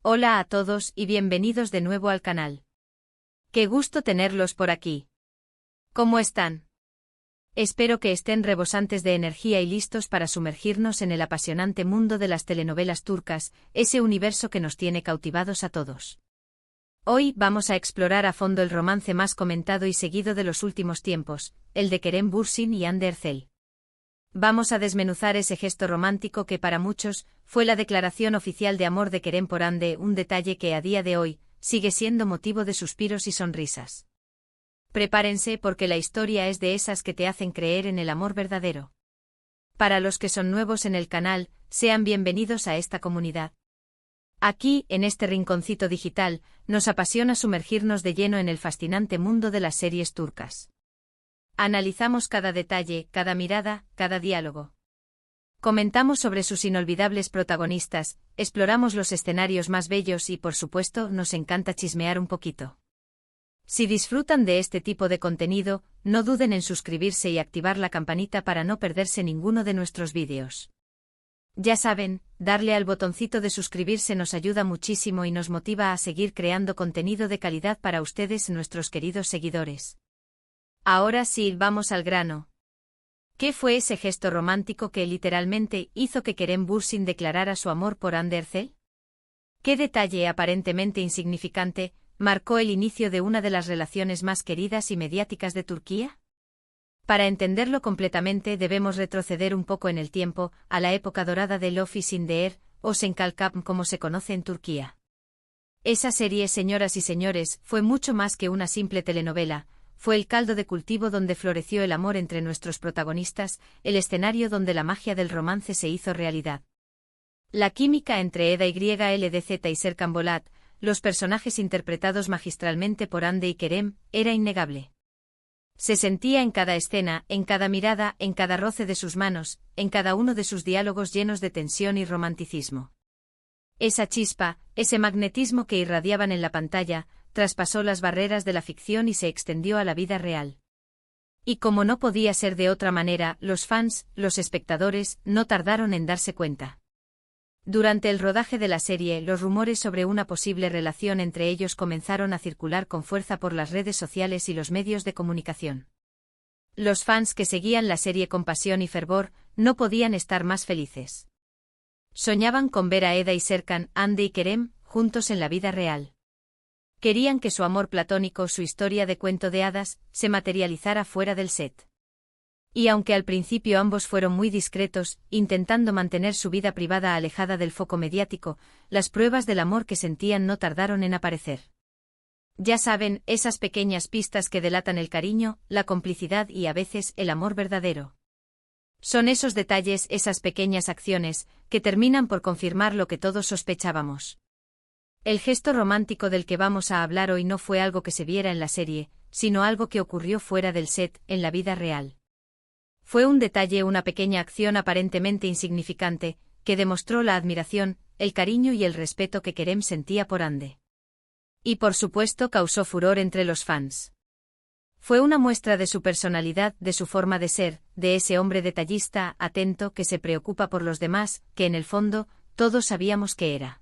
Hola a todos y bienvenidos de nuevo al canal. Qué gusto tenerlos por aquí. ¿Cómo están? Espero que estén rebosantes de energía y listos para sumergirnos en el apasionante mundo de las telenovelas turcas, ese universo que nos tiene cautivados a todos. Hoy vamos a explorar a fondo el romance más comentado y seguido de los últimos tiempos, el de Kerem Bürsin y Hande Erçel. Vamos a desmenuzar ese gesto romántico que para muchos fue la declaración oficial de amor de Kerem por Hande, un detalle que a día de hoy sigue siendo motivo de suspiros y sonrisas. Prepárense porque la historia es de esas que te hacen creer en el amor verdadero. Para los que son nuevos en el canal, sean bienvenidos a esta comunidad. Aquí, en este rinconcito digital, nos apasiona sumergirnos de lleno en el fascinante mundo de las series turcas. Analizamos cada detalle, cada mirada, cada diálogo. Comentamos sobre sus inolvidables protagonistas, exploramos los escenarios más bellos y, por supuesto, nos encanta chismear un poquito. Si disfrutan de este tipo de contenido, no duden en suscribirse y activar la campanita para no perderse ninguno de nuestros vídeos. Ya saben, darle al botoncito de suscribirse nos ayuda muchísimo y nos motiva a seguir creando contenido de calidad para ustedes, nuestros queridos seguidores. Ahora sí, vamos al grano. ¿Qué fue ese gesto romántico que literalmente hizo que Kerem Bürsin declarara su amor por Hande Erçel? ¿Qué detalle aparentemente insignificante marcó el inicio de una de las relaciones más queridas y mediáticas de Turquía? Para entenderlo completamente debemos retroceder un poco en el tiempo, a la época dorada de Love in the Air, o Senkalkap como se conoce en Turquía. Esa serie, señoras y señores, fue mucho más que una simple telenovela. Fue el caldo de cultivo donde floreció el amor entre nuestros protagonistas, el escenario donde la magia del romance se hizo realidad. La química entre Eda YLDZ y Serkan Bolat, los personajes interpretados magistralmente por Hande y Kerem, era innegable. Se sentía en cada escena, en cada mirada, en cada roce de sus manos, en cada uno de sus diálogos llenos de tensión y romanticismo. Esa chispa, ese magnetismo que irradiaban en la pantalla, traspasó las barreras de la ficción y se extendió a la vida real. Y como no podía ser de otra manera, los fans, los espectadores, no tardaron en darse cuenta. Durante el rodaje de la serie, los rumores sobre una posible relación entre ellos comenzaron a circular con fuerza por las redes sociales y los medios de comunicación. Los fans que seguían la serie con pasión y fervor, no podían estar más felices. Soñaban con ver a Eda y Serkan, Hande y Kerem, juntos en la vida real. Querían que su amor platónico, su historia de cuento de hadas, se materializara fuera del set. Y aunque al principio ambos fueron muy discretos, intentando mantener su vida privada alejada del foco mediático, las pruebas del amor que sentían no tardaron en aparecer. Ya saben, esas pequeñas pistas que delatan el cariño, la complicidad y a veces el amor verdadero. Son esos detalles, esas pequeñas acciones, que terminan por confirmar lo que todos sospechábamos. El gesto romántico del que vamos a hablar hoy no fue algo que se viera en la serie, sino algo que ocurrió fuera del set, en la vida real. Fue un detalle, una pequeña acción aparentemente insignificante, que demostró la admiración, el cariño y el respeto que Kerem sentía por Hande. Y por supuesto causó furor entre los fans. Fue una muestra de su personalidad, de su forma de ser, de ese hombre detallista, atento, que se preocupa por los demás, que en el fondo, todos sabíamos que era.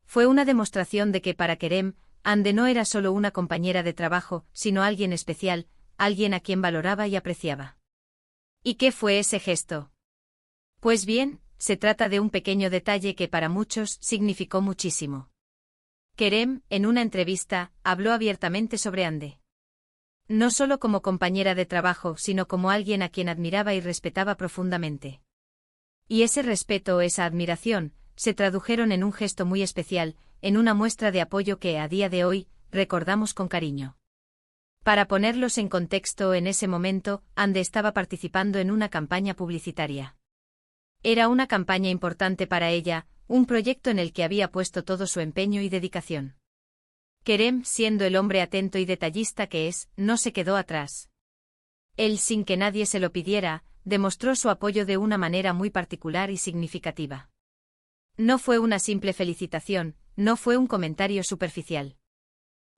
Fue una demostración de que para Kerem, Hande no era solo una compañera de trabajo, sino alguien especial, alguien a quien valoraba y apreciaba. ¿Y qué fue ese gesto? Pues bien, se trata de un pequeño detalle que para muchos significó muchísimo. Kerem, en una entrevista, habló abiertamente sobre Hande. No solo como compañera de trabajo, sino como alguien a quien admiraba y respetaba profundamente. Y ese respeto, esa admiración, se tradujeron en un gesto muy especial, en una muestra de apoyo que, a día de hoy, recordamos con cariño. Para ponerlos en contexto, en ese momento, Hande estaba participando en una campaña publicitaria. Era una campaña importante para ella, un proyecto en el que había puesto todo su empeño y dedicación. Kerem, siendo el hombre atento y detallista que es, no se quedó atrás. Él, sin que nadie se lo pidiera, demostró su apoyo de una manera muy particular y significativa. No fue una simple felicitación, no fue un comentario superficial.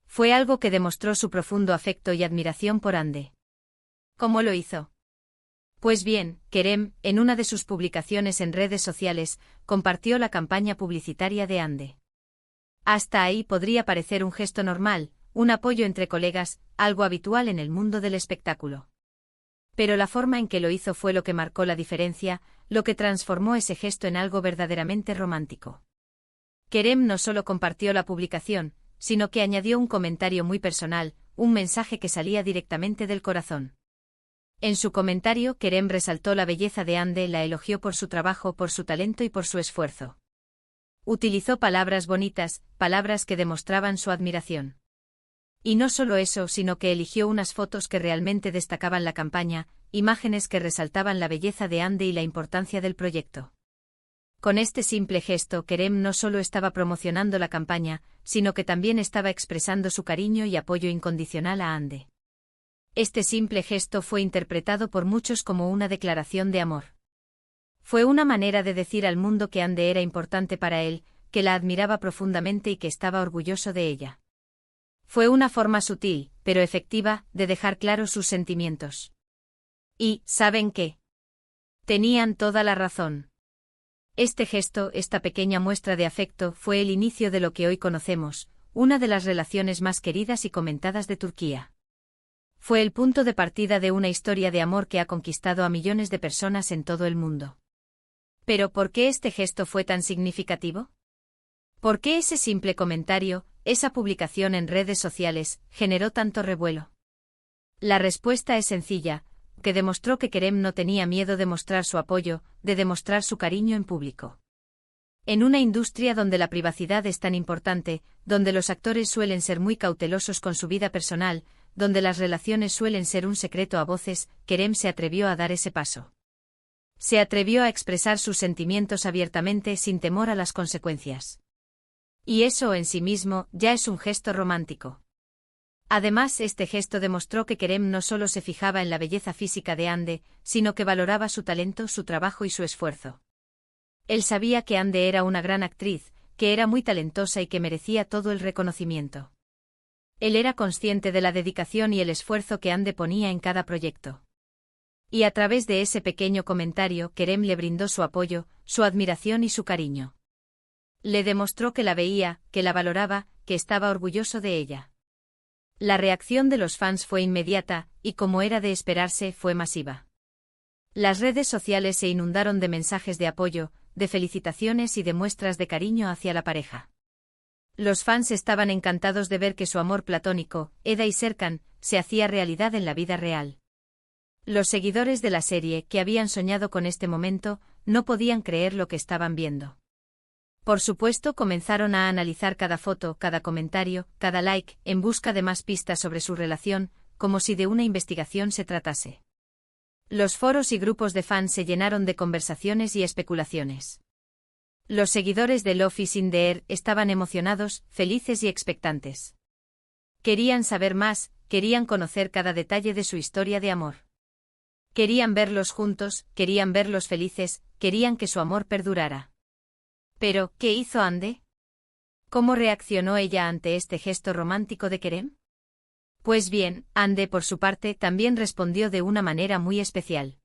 Fue algo que demostró su profundo afecto y admiración por Hande. ¿Cómo lo hizo? Pues bien, Kerem, en una de sus publicaciones en redes sociales, compartió la campaña publicitaria de Hande. Hasta ahí podría parecer un gesto normal, un apoyo entre colegas, algo habitual en el mundo del espectáculo. Pero la forma en que lo hizo fue lo que marcó la diferencia, lo que transformó ese gesto en algo verdaderamente romántico. Kerem no solo compartió la publicación, sino que añadió un comentario muy personal, un mensaje que salía directamente del corazón. En su comentario, Kerem resaltó la belleza de Hande, la elogió por su trabajo, por su talento y por su esfuerzo. Utilizó palabras bonitas, palabras que demostraban su admiración. Y no solo eso, sino que eligió unas fotos que realmente destacaban la campaña, imágenes que resaltaban la belleza de Hande y la importancia del proyecto. Con este simple gesto, Kerem no solo estaba promocionando la campaña, sino que también estaba expresando su cariño y apoyo incondicional a Hande. Este simple gesto fue interpretado por muchos como una declaración de amor. Fue una manera de decir al mundo que Hande era importante para él, que la admiraba profundamente y que estaba orgulloso de ella. Fue una forma sutil, pero efectiva, de dejar claros sus sentimientos. Y, ¿saben qué? Tenían toda la razón. Este gesto, esta pequeña muestra de afecto, fue el inicio de lo que hoy conocemos, una de las relaciones más queridas y comentadas de Turquía. Fue el punto de partida de una historia de amor que ha conquistado a millones de personas en todo el mundo. Pero ¿por qué este gesto fue tan significativo? ¿Por qué ese simple comentario, esa publicación en redes sociales, generó tanto revuelo? La respuesta es sencilla, que demostró que Kerem no tenía miedo de mostrar su apoyo, de demostrar su cariño en público. En una industria donde la privacidad es tan importante, donde los actores suelen ser muy cautelosos con su vida personal, donde las relaciones suelen ser un secreto a voces, Kerem se atrevió a dar ese paso. Se atrevió a expresar sus sentimientos abiertamente sin temor a las consecuencias. Y eso en sí mismo ya es un gesto romántico. Además, este gesto demostró que Kerem no solo se fijaba en la belleza física de Hande, sino que valoraba su talento, su trabajo y su esfuerzo. Él sabía que Hande era una gran actriz, que era muy talentosa y que merecía todo el reconocimiento. Él era consciente de la dedicación y el esfuerzo que Hande ponía en cada proyecto. Y a través de ese pequeño comentario, Kerem le brindó su apoyo, su admiración y su cariño. Le demostró que la veía, que la valoraba, que estaba orgulloso de ella. La reacción de los fans fue inmediata, y como era de esperarse, fue masiva. Las redes sociales se inundaron de mensajes de apoyo, de felicitaciones y de muestras de cariño hacia la pareja. Los fans estaban encantados de ver que su amor platónico, Eda y Serkan, se hacía realidad en la vida real. Los seguidores de la serie, que habían soñado con este momento, no podían creer lo que estaban viendo. Por supuesto, comenzaron a analizar cada foto, cada comentario, cada like, en busca de más pistas sobre su relación, como si de una investigación se tratase. Los foros y grupos de fans se llenaron de conversaciones y especulaciones. Los seguidores de Love is in the Air estaban emocionados, felices y expectantes. Querían saber más, querían conocer cada detalle de su historia de amor. Querían verlos juntos, querían verlos felices, querían que su amor perdurara. Pero, ¿qué hizo Hande? ¿Cómo reaccionó ella ante este gesto romántico de Kerem? Pues bien, Hande por su parte también respondió de una manera muy especial.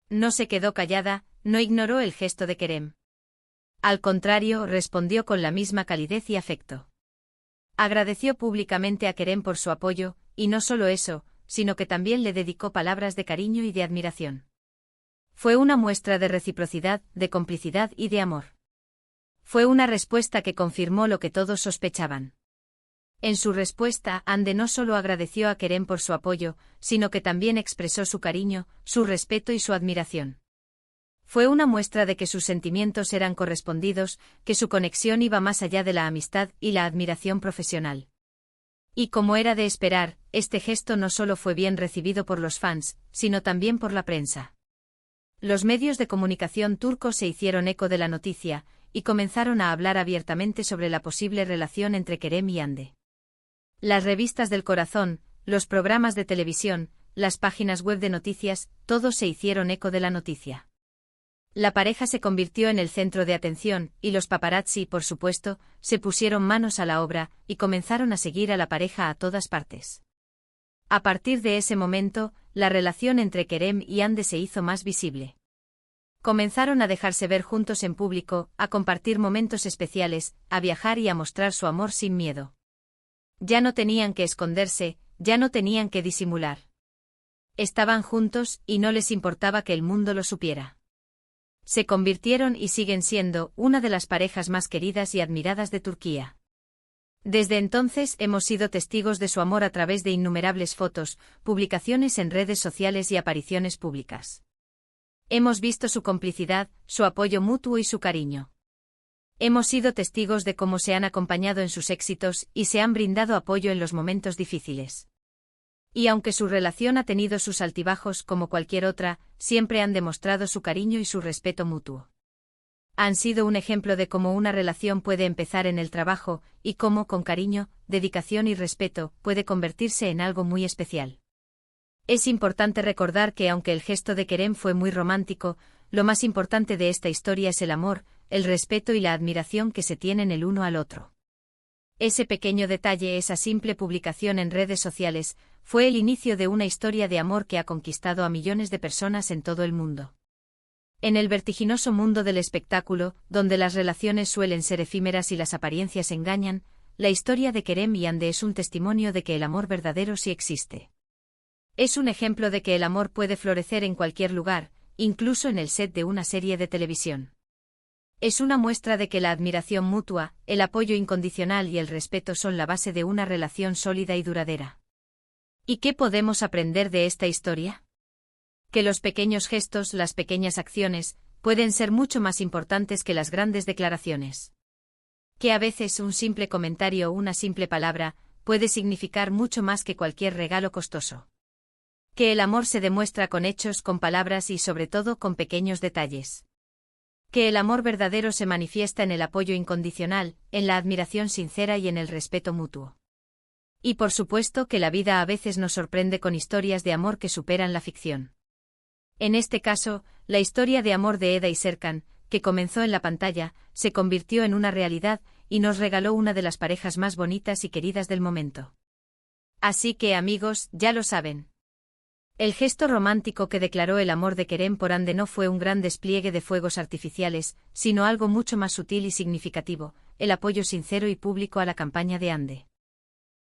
No se quedó callada, no ignoró el gesto de Kerem. Al contrario, respondió con la misma calidez y afecto. Agradeció públicamente a Kerem por su apoyo, y no solo eso, sino que también le dedicó palabras de cariño y de admiración. Fue una muestra de reciprocidad, de complicidad y de amor. Fue una respuesta que confirmó lo que todos sospechaban. En su respuesta, Hande no solo agradeció a Kerem por su apoyo, sino que también expresó su cariño, su respeto y su admiración. Fue una muestra de que sus sentimientos eran correspondidos, que su conexión iba más allá de la amistad y la admiración profesional. Y como era de esperar, este gesto no solo fue bien recibido por los fans, sino también por la prensa. Los medios de comunicación turcos se hicieron eco de la noticia, y comenzaron a hablar abiertamente sobre la posible relación entre Kerem y Hande. Las revistas del corazón, los programas de televisión, las páginas web de noticias, todos se hicieron eco de la noticia. La pareja se convirtió en el centro de atención, y los paparazzi, por supuesto, se pusieron manos a la obra, y comenzaron a seguir a la pareja a todas partes. A partir de ese momento, la relación entre Kerem y Hande se hizo más visible. Comenzaron a dejarse ver juntos en público, a compartir momentos especiales, a viajar y a mostrar su amor sin miedo. Ya no tenían que esconderse, ya no tenían que disimular. Estaban juntos y no les importaba que el mundo lo supiera. Se convirtieron y siguen siendo una de las parejas más queridas y admiradas de Turquía. Desde entonces hemos sido testigos de su amor a través de innumerables fotos, publicaciones en redes sociales y apariciones públicas. Hemos visto su complicidad, su apoyo mutuo y su cariño. Hemos sido testigos de cómo se han acompañado en sus éxitos y se han brindado apoyo en los momentos difíciles. Y aunque su relación ha tenido sus altibajos como cualquier otra, siempre han demostrado su cariño y su respeto mutuo. Han sido un ejemplo de cómo una relación puede empezar en el trabajo y cómo, con cariño, dedicación y respeto, puede convertirse en algo muy especial. Es importante recordar que aunque el gesto de Kerem fue muy romántico, lo más importante de esta historia es el amor, el respeto y la admiración que se tienen el uno al otro. Ese pequeño detalle, esa simple publicación en redes sociales, fue el inicio de una historia de amor que ha conquistado a millones de personas en todo el mundo. En el vertiginoso mundo del espectáculo, donde las relaciones suelen ser efímeras y las apariencias engañan, la historia de Kerem y Hande es un testimonio de que el amor verdadero sí existe. Es un ejemplo de que el amor puede florecer en cualquier lugar, incluso en el set de una serie de televisión. Es una muestra de que la admiración mutua, el apoyo incondicional y el respeto son la base de una relación sólida y duradera. ¿Y qué podemos aprender de esta historia? Que los pequeños gestos, las pequeñas acciones, pueden ser mucho más importantes que las grandes declaraciones. Que a veces un simple comentario o una simple palabra puede significar mucho más que cualquier regalo costoso. Que el amor se demuestra con hechos, con palabras y sobre todo con pequeños detalles. Que el amor verdadero se manifiesta en el apoyo incondicional, en la admiración sincera y en el respeto mutuo. Y por supuesto que la vida a veces nos sorprende con historias de amor que superan la ficción. En este caso, la historia de amor de Eda y Serkan, que comenzó en la pantalla, se convirtió en una realidad y nos regaló una de las parejas más bonitas y queridas del momento. Así que, amigos, ya lo saben. El gesto romántico que declaró el amor de Kerem por Hande no fue un gran despliegue de fuegos artificiales, sino algo mucho más sutil y significativo, el apoyo sincero y público a la campaña de Hande.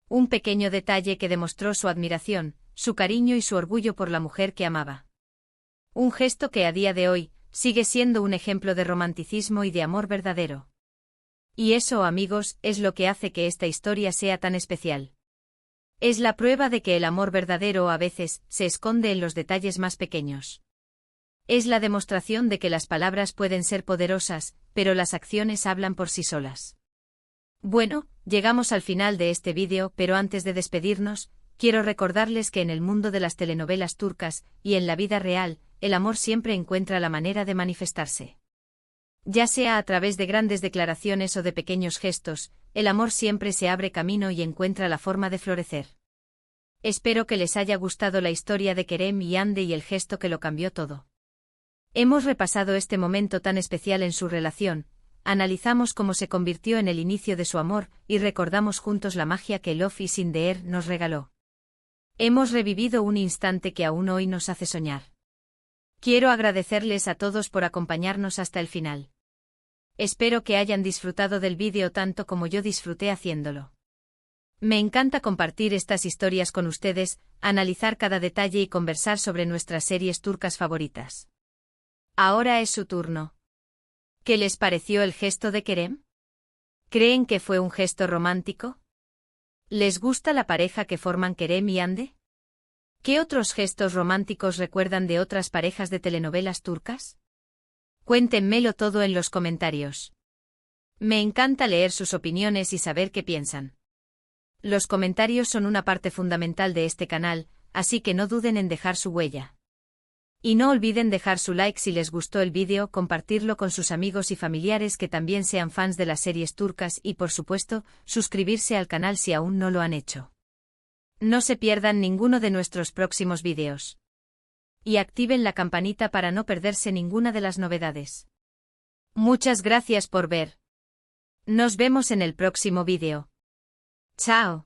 Un pequeño detalle que demostró su admiración, su cariño y su orgullo por la mujer que amaba. Un gesto que a día de hoy sigue siendo un ejemplo de romanticismo y de amor verdadero. Y eso, amigos, es lo que hace que esta historia sea tan especial. Es la prueba de que el amor verdadero a veces se esconde en los detalles más pequeños. Es la demostración de que las palabras pueden ser poderosas, pero las acciones hablan por sí solas. Bueno, llegamos al final de este vídeo, pero antes de despedirnos, quiero recordarles que en el mundo de las telenovelas turcas, y en la vida real, el amor siempre encuentra la manera de manifestarse. Ya sea a través de grandes declaraciones o de pequeños gestos, el amor siempre se abre camino y encuentra la forma de florecer. Espero que les haya gustado la historia de Kerem y Hande y el gesto que lo cambió todo. Hemos repasado este momento tan especial en su relación, analizamos cómo se convirtió en el inicio de su amor y recordamos juntos la magia que Love is in the air nos regaló. Hemos revivido un instante que aún hoy nos hace soñar. Quiero agradecerles a todos por acompañarnos hasta el final. Espero que hayan disfrutado del vídeo tanto como yo disfruté haciéndolo. Me encanta compartir estas historias con ustedes, analizar cada detalle y conversar sobre nuestras series turcas favoritas. Ahora es su turno. ¿Qué les pareció el gesto de Kerem? ¿Creen que fue un gesto romántico? ¿Les gusta la pareja que forman Kerem y Hande? ¿Qué otros gestos románticos recuerdan de otras parejas de telenovelas turcas? Cuéntenmelo todo en los comentarios. Me encanta leer sus opiniones y saber qué piensan. Los comentarios son una parte fundamental de este canal, así que no duden en dejar su huella. Y no olviden dejar su like si les gustó el vídeo, compartirlo con sus amigos y familiares que también sean fans de las series turcas y, por supuesto, suscribirse al canal si aún no lo han hecho. No se pierdan ninguno de nuestros próximos vídeos. Y activen la campanita para no perderse ninguna de las novedades. Muchas gracias por ver. Nos vemos en el próximo vídeo. Chao.